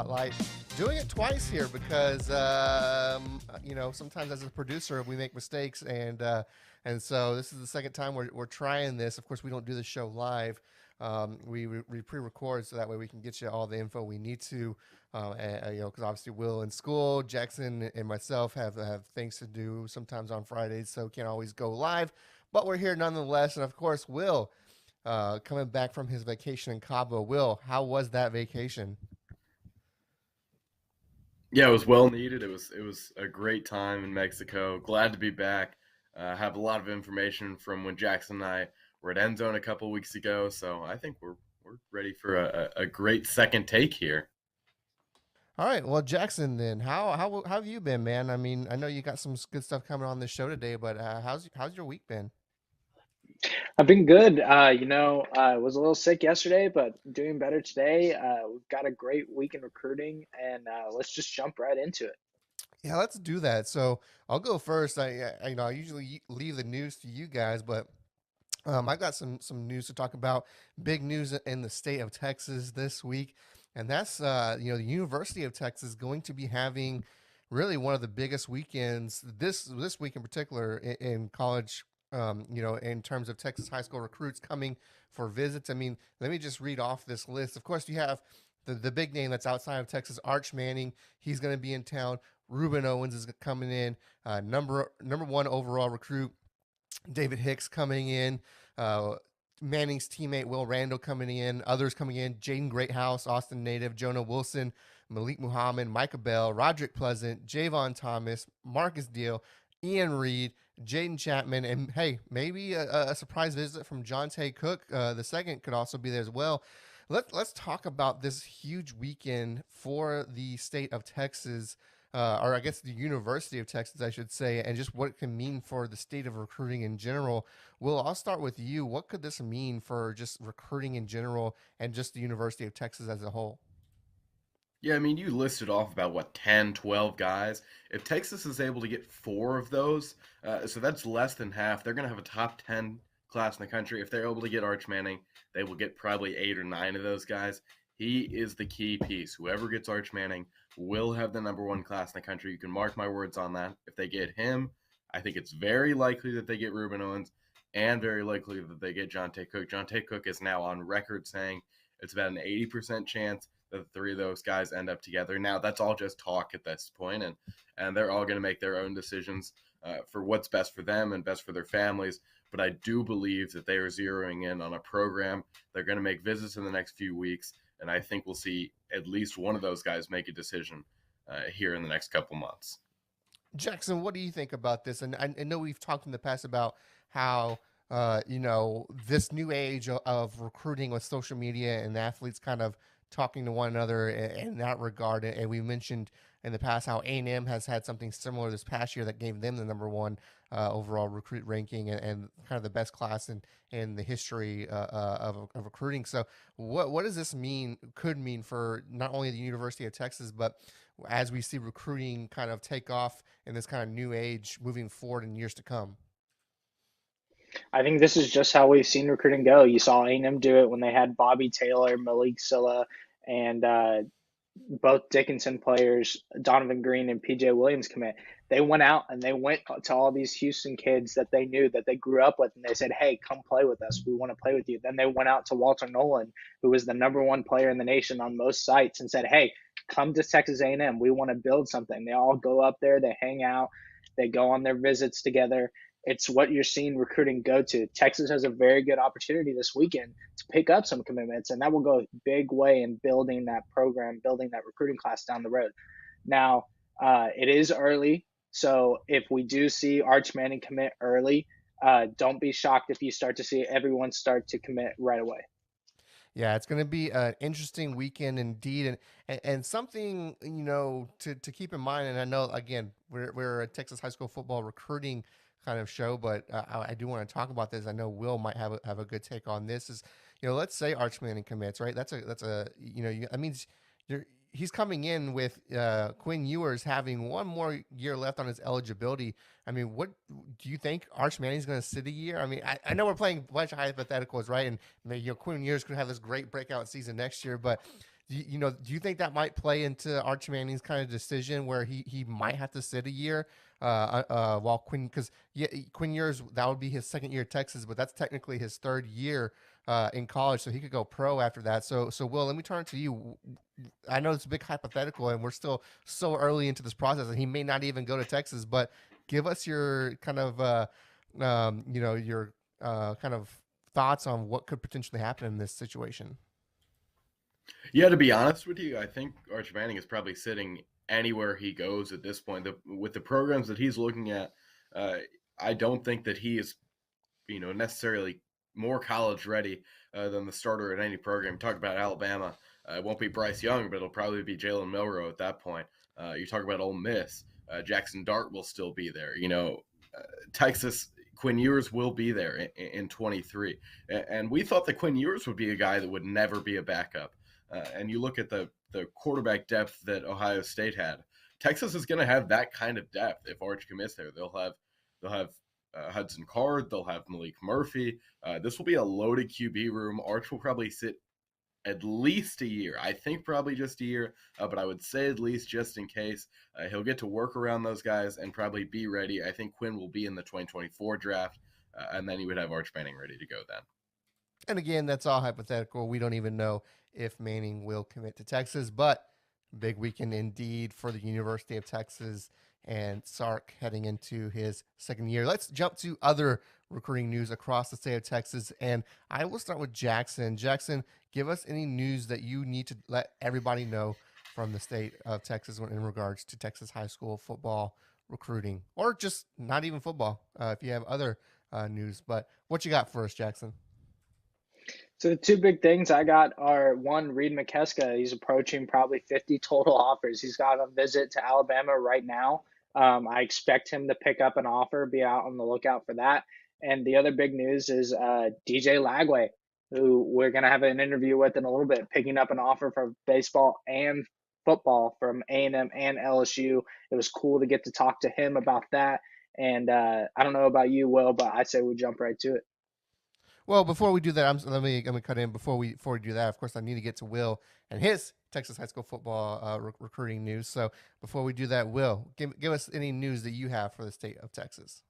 Spotlight. Doing it twice here because sometimes as a producer we make mistakes, and so this is the second time we're trying this. Of course, we don't do the show live. We pre-record so that way we can get you all the info we need to. Because obviously Will in school, Jackson and myself have things to do sometimes on Fridays, so can't always go live. But we're here nonetheless, and of course, Will, coming back from his vacation in Cabo. Will, how was that vacation? Yeah, it was well needed. It was a great time in Mexico. Glad to be back. Have a lot of information from when Jackson and I were at End Zone a couple weeks ago, so I think we're ready for a great second take here. All right, well, Jackson, then how have you been, man? I mean, I know you got some good stuff coming on this show today, but how's your week been? I've been good. I was a little sick yesterday, but doing better today. We've got a great week in recruiting, and let's just jump right into it. Yeah, let's do that. So I'll go first. I usually leave the news to you guys, but I've got some news to talk about. Big news in the state of Texas this week, and that's the University of Texas going to be having really one of the biggest weekends this week in particular in college. In terms of Texas high school recruits coming for visits. I mean, let me just read off this list. Of course, you have the big name that's outside of Texas, Arch Manning. He's going to be in town. Ruben Owens is coming in. Number one overall recruit, David Hicks coming in. Manning's teammate Will Randall coming in. Others coming in: Jaden Greathouse, Austin native, Jonah Wilson, Malik Muhammad, Micah Bell, Roderick Pleasant, Javon Thomas, Marcus Deal, Ian Reed, Jaden Chapman, and hey, maybe a surprise visit from Jonte Cook. The second could also be there as well. Let's talk about this huge weekend for the state of Texas, or I guess the University of Texas, I should say, and just what it can mean for the state of recruiting in general. Will, I'll start with you. What could this mean for just recruiting in general and just the University of Texas as a whole? Yeah, I mean, you listed off about, 10, 12 guys. If Texas is able to get four of those, so that's less than half. They're going to have a top 10 class in the country. If they're able to get Arch Manning, they will get probably 8 or 9 of those guys. He is the key piece. Whoever gets Arch Manning will have the number one class in the country. You can mark my words on that. If they get him, I think it's very likely that they get Ruben Owens and very likely that they get Jonte Cook. Jonte Cook is now on record saying it's about an 80% chance that the three of those guys end up together. Now, that's all just talk at this point, and they're all going to make their own decisions for what's best for them and best for their families. But I do believe that they are zeroing in on a program. They're going to make visits in the next few weeks, and I think we'll see at least one of those guys make a decision here in the next couple months. Jackson, what do you think about this? And I know we've talked in the past about how this new age of recruiting with social media and athletes kind of talking to one another in that regard. And we mentioned in the past how A&M has had something similar this past year that gave them the number one overall recruit ranking and kind of the best class in the history of recruiting. So what does this could mean for not only the University of Texas, but as we see recruiting kind of take off in this kind of new age moving forward in years to come? I think this is just how we've seen recruiting go. You saw A&M do it when they had Bobby Taylor, Malik Silla, and both Dickinson players, Donovan Green and PJ Williams commit. They went out and they went to all these Houston kids that they knew that they grew up with, and they said, "Hey, come play with us. We want to play with you." Then they went out to Walter Nolan, who was the number one player in the nation on most sites, and said, "Hey, come to Texas A&M. We want to build something." They all go up there, they hang out, they go on their visits together. It's what you're seeing recruiting go to. Texas has a very good opportunity this weekend to pick up some commitments, and that will go a big way in building that program, building that recruiting class down the road. Now, it is early, so if we do see Arch Manning commit early, don't be shocked if you start to see everyone start to commit right away. Yeah, it's going to be an interesting weekend indeed, and something to keep in mind. And I know again we're a Texas high school football recruiting kind of show, but I do want to talk about this. I know Will might have a good take on this. Is let's say Arch Manning commits, right? That's a that means he's coming in with Quinn Ewers having one more year left on his eligibility. I mean, what do you think Arch Manning's going to sit a year? I mean, I know we're playing a bunch of hypotheticals, right? And maybe, Quinn Ewers could have this great breakout season next year, but Do you think that might play into Arch Manning's kind of decision where he might have to sit a year while Quinn, because yeah, Quinn Ewers, that would be his second year at Texas, but that's technically his third year in college, so he could go pro after that. So Will, let me turn to you. I know it's a big hypothetical, and we're still so early into this process, and he may not even go to Texas. But give us your kind of, your kind of thoughts on what could potentially happen in this situation. Yeah, to be honest with you, I think Arch Manning is probably sitting anywhere he goes at this point. With the programs that he's looking at, uh, I don't think that he is, necessarily more college ready than the starter at any program. Talk about Alabama. It won't be Bryce Young, but it'll probably be Jalen Milrow at that point. You talk about Ole Miss. Jackson Dart will still be there. Texas, Quinn Ewers will be there in 23. And we thought that Quinn Ewers would be a guy that would never be a backup. And you look at the quarterback depth that Ohio State had. Texas is going to have that kind of depth if Arch commits there. They'll have Hudson Card. They'll have Malik Murphy. This will be a loaded QB room. Arch will probably sit at least a year. I think probably just a year, but I would say at least just in case. He'll get to work around those guys and probably be ready. I think Quinn will be in the 2024 draft, and then he would have Arch Manning ready to go then. And again, that's all hypothetical. We don't even know if Manning will commit to Texas, but big weekend indeed for the University of Texas and Sark heading into his second year. Let's jump to other recruiting news across the state of Texas. And I will start with Jackson. Jackson, give us any news that you need to let everybody know from the state of Texas in regards to Texas high school football recruiting, or just not even football, if you have other news. But what you got for us, Jackson? So the two big things I got are one, Reed McKeska. He's approaching probably 50 total offers. He's got a visit to Alabama right now. I expect him to pick up an offer, be out on the lookout for that. And the other big news is DJ Lagway, who we're going to have an interview with in a little bit, picking up an offer for baseball and football from A&M and LSU. It was cool to get to talk to him about that. And I don't know about you, Will, but I say we jump right to it. Well, before we do that, let me cut in before we do that. Of course, I need to get to Will and his Texas high school football recruiting news. So before we do that, Will, give us any news that you have for the state of Texas.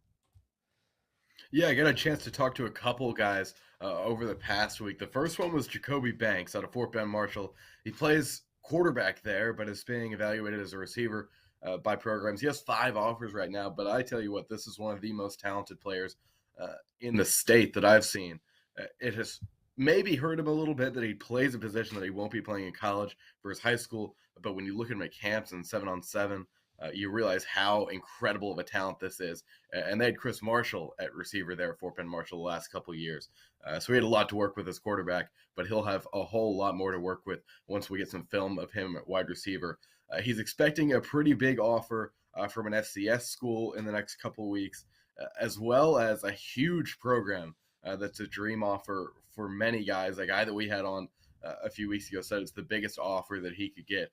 Yeah, I got a chance to talk to a couple guys over the past week. The first one was Jacoby Banks out of Fort Bend Marshall. He plays quarterback there, but is being evaluated as a receiver by programs. He has 5 offers right now, but I tell you what, this is one of the most talented players in the state that I've seen. It has maybe hurt him a little bit that he plays a position that he won't be playing in college for his high school, but when you look at him at camps and 7-on-7, you realize how incredible of a talent this is. And they had Chris Marshall at receiver there at Fort Bend Marshall the last couple of years. So he had a lot to work with as quarterback, but he'll have a whole lot more to work with once we get some film of him at wide receiver. He's expecting a pretty big offer from an FCS school in the next couple of weeks, as well as a huge program that's a dream offer for many guys. A guy that we had on a few weeks ago said it's the biggest offer that he could get.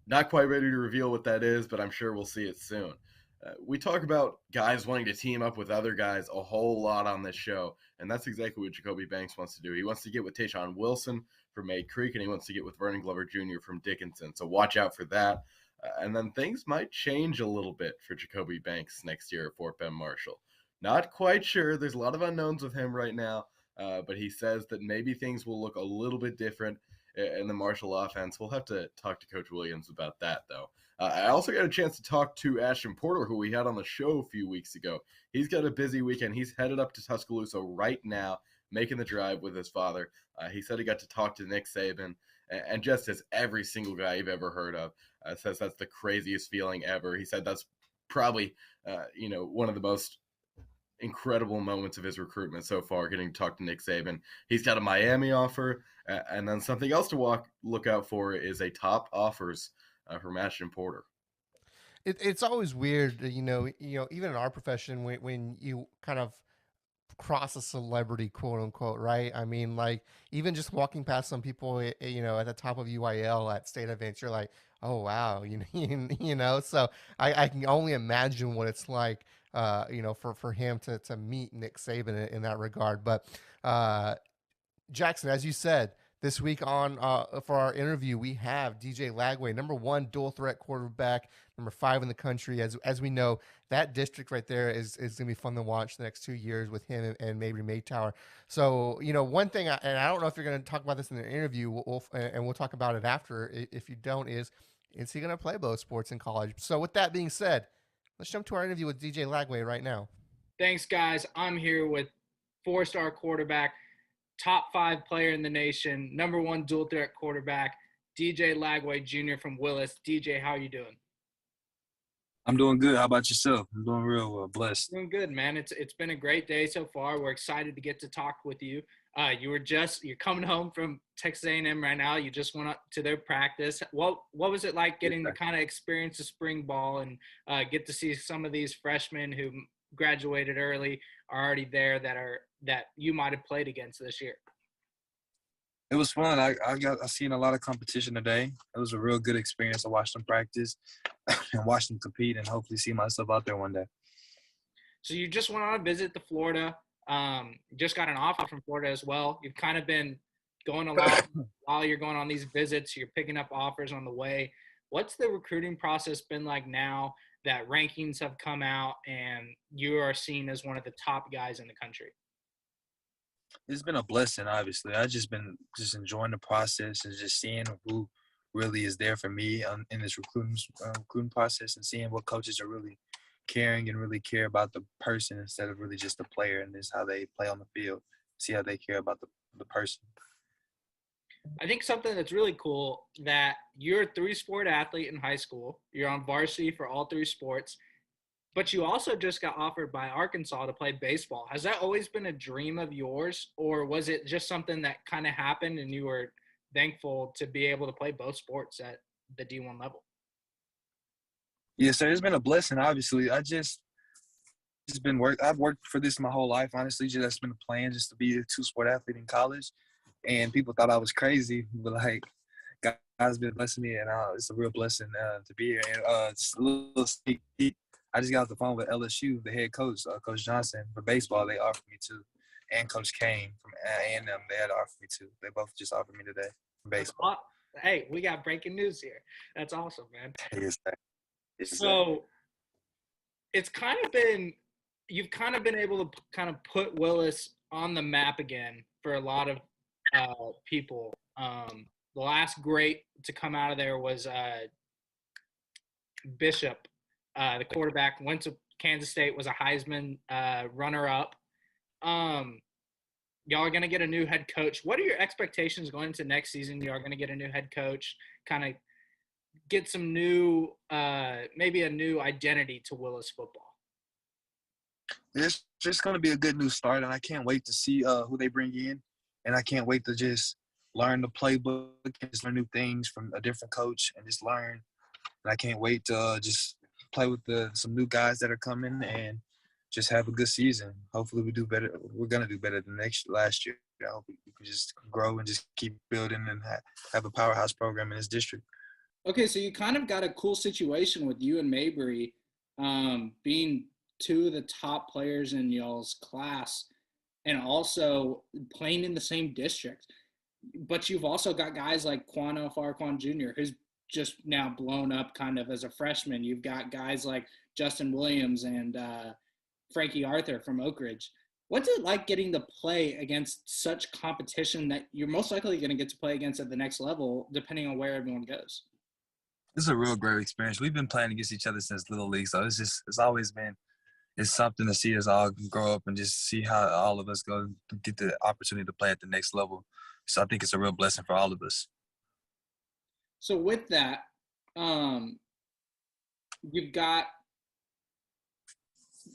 Not quite ready to reveal what that is, but I'm sure we'll see it soon. We talk about guys wanting to team up with other guys a whole lot on this show, and that's exactly what Jacoby Banks wants to do. He wants to get with Tayshawn Wilson from Maid Creek, and he wants to get with Vernon Glover Jr. from Dickinson. So watch out for that. And then things might change a little bit for Jacoby Banks next year at Fort Bend Marshall. Not quite sure. There's a lot of unknowns with him right now, but he says that maybe things will look a little bit different in the Marshall offense. We'll have to talk to Coach Williams about that, though. I also got a chance to talk to Ashton Porter, who we had on the show a few weeks ago. He's got a busy weekend. He's headed up to Tuscaloosa right now, making the drive with his father. He said he got to talk to Nick Saban, and just as every single guy you've ever heard of says that's the craziest feeling ever. He said that's probably, one of the most incredible moments of his recruitment so far, getting to talk to Nick Saban. He's got a Miami offer, and then something else to look out for is a top offers from Ashton Porter. It's always weird, even in our profession, when you kind of cross a celebrity, quote unquote, right? I mean, like even just walking past some people, at the top of UIL at state events, you're like, oh wow, So I can only imagine what it's like, for him to meet Nick Saban in that regard. But Jackson, as you said, This week on for our interview, we have DJ Lagway, number 1 dual threat quarterback, number 5 in the country. As we know, that district right there is going to be fun to watch the next 2 years with him and Mabry Maytower. So, one thing, and I don't know if you're going to talk about this in the interview, we'll talk about it after. If you don't, is he going to play both sports in college? So, with that being said, let's jump to our interview with DJ Lagway right now. Thanks, guys. I'm here with 4-star quarterback, top 5 player in the nation, number 1 dual threat quarterback, DJ Lagway Jr. from Willis. DJ, how are you doing? I'm doing good. How about yourself? I'm doing real blessed. Doing good, man. It's been a great day so far. We're excited to get to talk with you. You're coming home from Texas A&M right now. You just went up to their practice. What was it like getting to kind of experience the spring ball and get to see some of these freshmen who graduated early are already there that you might have played against this year? It was fun. I seen a lot of competition today. It was a real good experience. I watched them practice and watched them compete and hopefully see myself out there one day. So you just went on a visit to Florida. Just got an offer from Florida as well. You've kind of been going a lot while you're going on these visits. You're picking up offers on the way. What's the recruiting process been like now that rankings have come out and you are seen as one of the top guys in the country? It's been a blessing, obviously. I've just been enjoying the process and just seeing who really is there for me in this recruiting process and seeing what coaches are really caring and really care about the person instead of really just the player and just how they play on the field. See how they care about the person. I think something that's really cool that you're a 3-sport athlete in high school. You're on varsity for all 3 sports, but you also just got offered by Arkansas to play baseball. Has that always been a dream of yours, or was it just something that kind of happened and you were thankful to be able to play both sports at the D1 level? Yeah, so it's been a blessing, obviously. I've worked for this my whole life, honestly. That's been a plan just to be a 2-sport athlete in college. And people thought I was crazy, but God's been blessing me, and it's a real blessing to be here. And just a little sneak peek, I just got off the phone with LSU, the head coach, Coach Johnson, for baseball. They offered me to, and Coach Kane from A&M, they had offered me to. They both just offered me today for baseball. Hey, we got breaking news here. That's awesome, man. Yes, so you've kind of been able to kind of put Willis on the map again for a lot of people. The last great to come out of there was Bishop, the quarterback, went to Kansas State, was a Heisman runner-up. Y'all are going to get a new head coach. What are your expectations going into next season? You are going to get a new head coach, kind of get some new, maybe a new identity to Willis football. It's just going to be a good new start, and I can't wait to see who they bring in. And I can't wait to just learn the playbook and just learn new things from a different coach and just learn. And I can't wait to just play with some new guys that are coming and just have a good season. Hopefully we do better. We're going to do better than last year. I hope we can just grow and just keep building and have a powerhouse program in this district. Okay, so you kind of got a cool situation with you and Mabry being 2 of the top players in y'all's class and also playing in the same district. But you've also got guys like Quano Farquan Jr., who's just now blown up kind of as a freshman. You've got guys like Justin Williams and Frankie Arthur from Oak Ridge. What's it like getting to play against such competition that you're most likely going to get to play against at the next level, depending on where everyone goes? This is a real great experience. We've been playing against each other since Little League, so it's something to see us all grow up and just see how all of us go get the opportunity to play at the next level. So I think it's a real blessing for all of us. So with that, you've got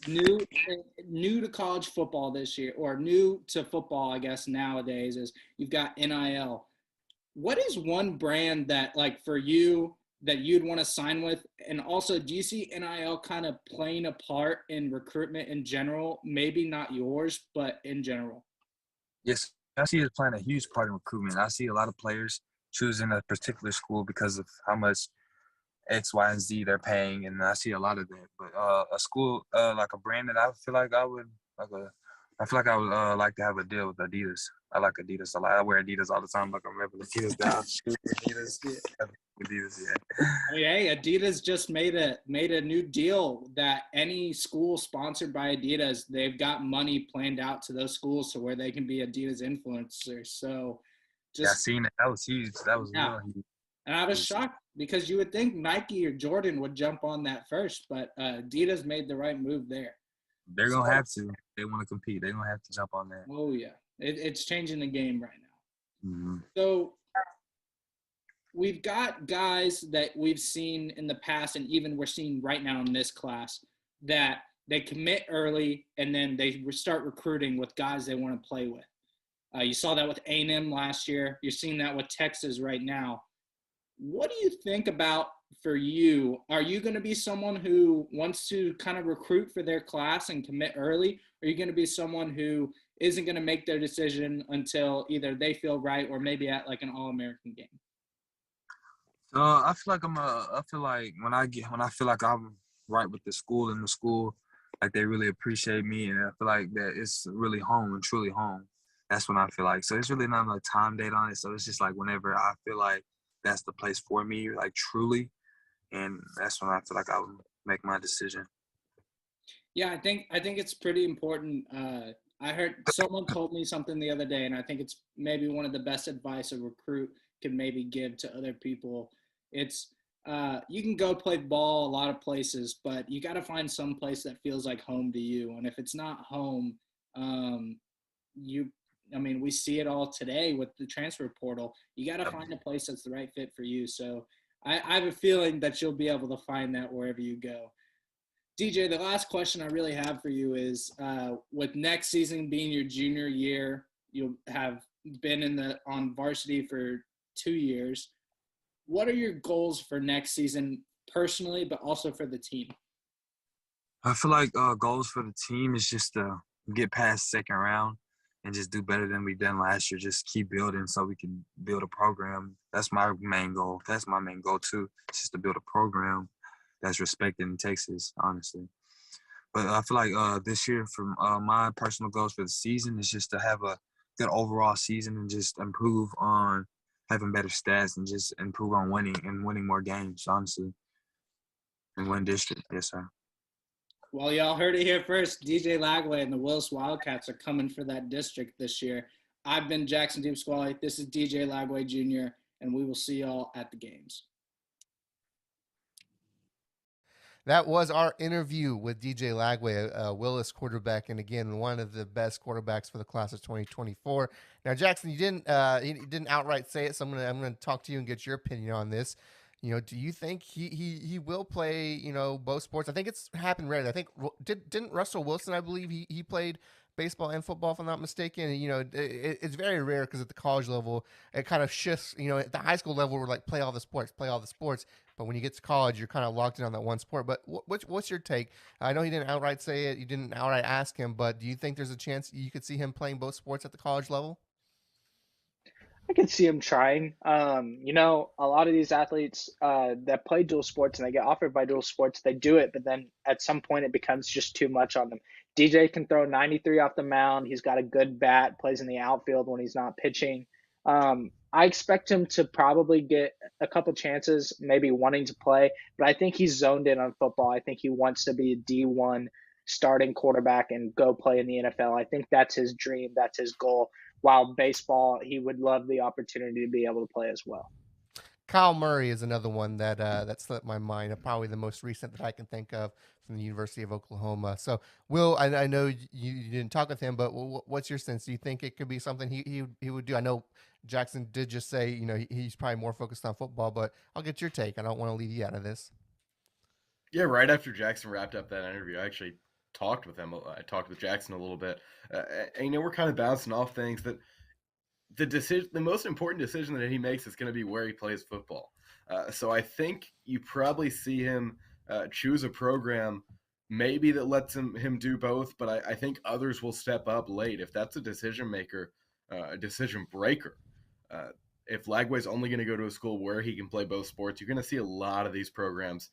new to college football this year, or new to football, I guess nowadays, is you've got NIL. What is one brand that, like, for you that you'd want to sign with? And also, do you see NIL kind of playing a part in recruitment in general? Maybe not yours, but in general. Yes, I see it playing a huge part in recruitment. I see a lot of players choosing a particular school because of how much X, Y, and Z they're paying, and I see a lot of that. But a school, like a brand that I feel like I would, like a I feel like I would like to have a deal with Adidas. I like Adidas a lot. I wear Adidas all the time. Like I'm repping Adidas down. Adidas, yeah. Adidas, yeah. I mean, hey, Adidas just made a new deal that any school sponsored by Adidas, they've got money planned out to those schools to where they can be Adidas influencers. So Yeah, I just seen it. That was huge. That was yeah. real huge. And I was shocked because you would think Nike or Jordan would jump on that first, but Adidas made the right move there. They're gonna have to. They want to compete. They're gonna have to jump on that. Oh yeah, it's changing the game right now. Mm-hmm. So we've got guys that we've seen in the past, and even we're seeing right now in this class, that they commit early and then they start recruiting with guys they want to play with. You saw that with A&M last year. You're seeing that with Texas right now. What do you think about for you? Are you going to be someone who wants to kind of recruit for their class and commit early? Or are you going to be someone who isn't going to make their decision until either they feel right or maybe at like an All-American game? I feel like I feel like when I feel like I'm right with the school and the school, like they really appreciate me, and I feel like that it's really home and truly home. That's when I feel like. So it's really not a time date on it. So it's just like whenever I feel like that's the place for me, like truly, and that's when I feel like I would make my decision. Yeah, I think it's pretty important. I heard someone told me something the other day, and I think it's maybe one of the best advice a recruit can maybe give to other people. It's you can go play ball a lot of places, but you got to find some place that feels like home to you. And if it's not home, we see it all today with the transfer portal. You got to find a place that's the right fit for you. So I have a feeling that you'll be able to find that wherever you go. DJ, the last question I really have for you is, with next season being your junior year, you'll have been on varsity for 2 years. What are your goals for next season personally, but also for the team? I feel like goals for the team is just to get past second round and just do better than we done last year. Just keep building so we can build a program. That's my main goal. That's my main goal too. It's just to build a program that's respected in Texas, honestly. But I feel like this year, from my personal goals for the season, is just to have a good overall season and just improve on having better stats and just improve on winning more games, honestly, and win district. Yes, sir. Well, y'all heard it here first. DJ Lagway and the Willis Wildcats are coming for that district this year. I've been Jackson Deep Squally. This is DJ Lagway Jr., and we will see y'all at the games. That was our interview with DJ Lagway, a Willis quarterback, and again, one of the best quarterbacks for the class of 2024. Now, Jackson, you didn't outright say it, so I'm gonna talk to you and get your opinion on this. Do you think he will play both sports? I think it's happened rarely. I think didn't Russell Wilson, I believe he played baseball and football, if I'm not mistaken. And, it's very rare because at the college level it kind of shifts. At the high school level we're like play all the sports. But when you get to college, you're kind of locked in on that one sport. But what's your take? I know he didn't outright say it. You didn't outright ask him, but do you think there's a chance you could see him playing both sports at the college level? I could see him trying. A lot of these athletes that play dual sports and they get offered by dual sports, they do it, but then at some point it becomes just too much on them. DJ can throw 93 off the mound. He's got a good bat, plays in the outfield when he's not pitching. I expect him to probably get a couple chances, maybe wanting to play, but I think he's zoned in on football. I think he wants to be a D1 starting quarterback and go play in the NFL. I think that's his dream. That's his goal. While baseball, he would love the opportunity to be able to play as well. Kyle Murray is another one that slipped my mind. Probably the most recent that I can think of from the University of Oklahoma. So, Will, I know you didn't talk with him, but what's your sense? Do you think it could be something he would do? I know Jackson did just say he's probably more focused on football, but I'll get your take. I don't want to leave you out of this. Yeah, right after Jackson wrapped up that interview, I actually talked with him. I talked with Jackson a little bit. And, we're kind of bouncing off things that the most important decision that he makes is going to be where he plays football. So I think you probably see him choose a program maybe that lets him do both, but I think others will step up late if that's a decision maker, a decision breaker. If Lagway's only going to go to a school where he can play both sports, you're going to see a lot of these programs,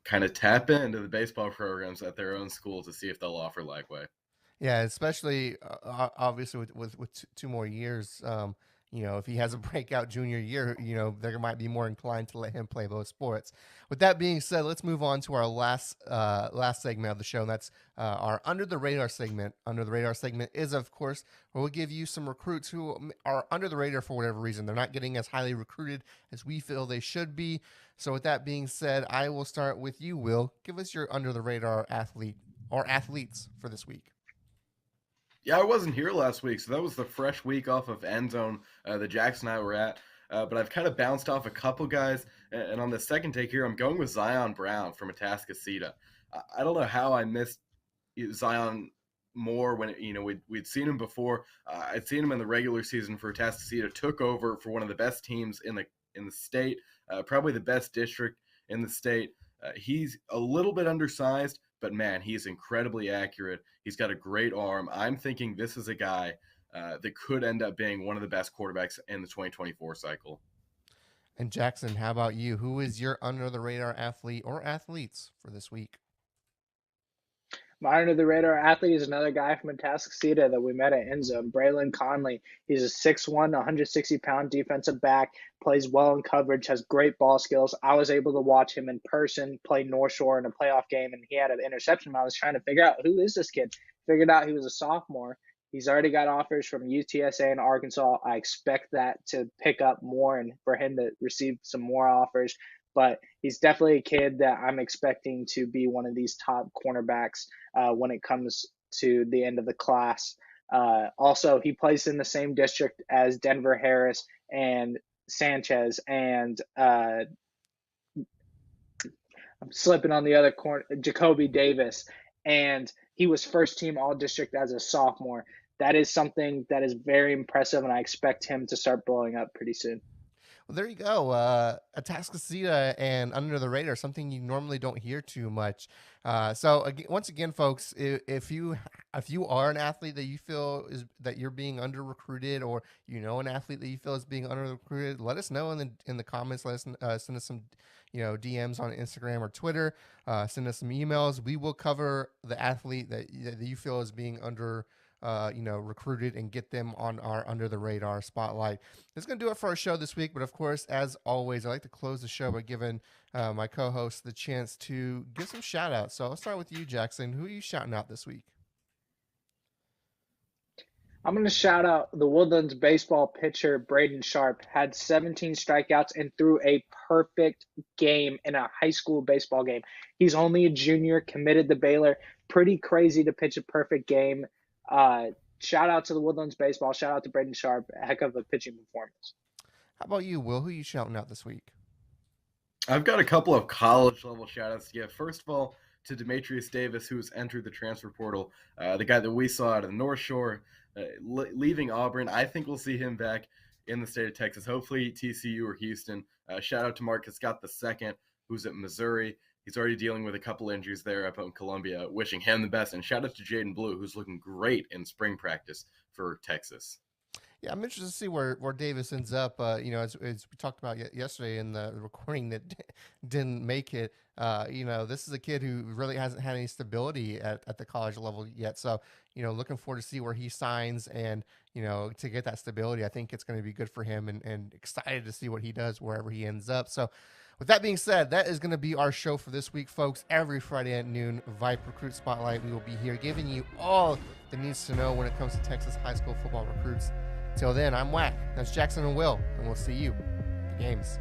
kind of tap into the baseball programs at their own school to see if they'll offer Lagway. Yeah, especially obviously with 2 more years. If he has a breakout junior year, they might be more inclined to let him play both sports. With that being said, let's move on to our last segment of the show, and that's our under the radar segment. Under the radar segment is, of course, where we'll give you some recruits who are under the radar for whatever reason. They're not getting as highly recruited as we feel they should be. So, with that being said, I will start with you, Will. Give us your under the radar athlete or athletes for this week. Yeah, I wasn't here last week, so that was the fresh week off of End Zone that Jackson and I were at. But I've kind of bounced off a couple guys, and on the second take here, I'm going with Zion Brown from Atascocita. I don't know how I missed Zion more when we'd seen him before. I'd seen him in the regular season for Atascocita. Took over for one of the best teams in the state, probably the best district in the state. He's a little bit undersized, but man, he's incredibly accurate. He's got a great arm. I'm thinking this is a guy that could end up being one of the best quarterbacks in the 2024 cycle. And Jackson, how about you? Who is your under the radar athlete or athletes for this week? My under the radar athlete is another guy from Atascocita that we met at End Zone, Braylon Conley. He's a 6'1", 160-pound defensive back, plays well in coverage, has great ball skills. I was able to watch him in person play North Shore in a playoff game, and he had an interception. I was trying to figure out, who is this kid? Figured out he was a sophomore. He's already got offers from UTSA and Arkansas. I expect that to pick up more and for him to receive some more offers. But he's definitely a kid that I'm expecting to be one of these top cornerbacks when it comes to the end of the class. Also, he plays in the same district as Denver Harris and Sanchez, and I'm slipping on the other corner, Jacoby Davis, and he was first team all district as a sophomore. That is something that is very impressive, and I expect him to start blowing up pretty soon. Well, there you go. Atascocita and under the radar, something you normally don't hear too much. Once again, folks, if you are an athlete that you feel is that you're being under recruited, or an athlete that you feel is being under recruited, let us know in the comments. Let us send us some DMs on Instagram or Twitter. Send us some emails. We will cover the athlete that you feel is being under recruited and get them on our under the radar spotlight. That's going to do it for our show this week. But of course, as always, I like to close the show by giving my co-host the chance to give some shout outs. So I'll start with you, Jackson. Who are you shouting out this week? I'm going to shout out the Woodlands baseball pitcher, Braden Sharp. Had 17 strikeouts and threw a perfect game in a high school baseball game. He's only a junior, committed to Baylor. Pretty crazy to pitch a perfect game. Shout out to the Woodlands baseball. Shout out to Braden Sharp. A heck of a pitching performance. How about you, Will? Who are you shouting out this week? I've got a couple of college level shout outs to give. First of all, to Demetrius Davis, who has entered the transfer portal, the guy that we saw out of the North Shore, leaving Auburn. I think we'll see him back in the state of Texas, hopefully TCU or Houston. Shout out to Marcus Scott II, who's at Missouri. He's already dealing with a couple injuries there up in Columbia. Wishing him the best. And shout out to Jaden Blue, who's looking great in spring practice for Texas. Yeah, I'm interested to see where Davis ends up. As we talked about yesterday in the recording that didn't make it. This is a kid who really hasn't had any stability at the college level yet. So, looking forward to see where he signs and, to get that stability. I think it's going to be good for him and excited to see what he does wherever he ends up. So, with that being said, that is going to be our show for this week, folks. Every Friday at noon, VYPE Recruit Spotlight. We will be here giving you all the needs to know when it comes to Texas high school football recruits. Till then, I'm Wac. That's Jackson and Will, and we'll see you at the games.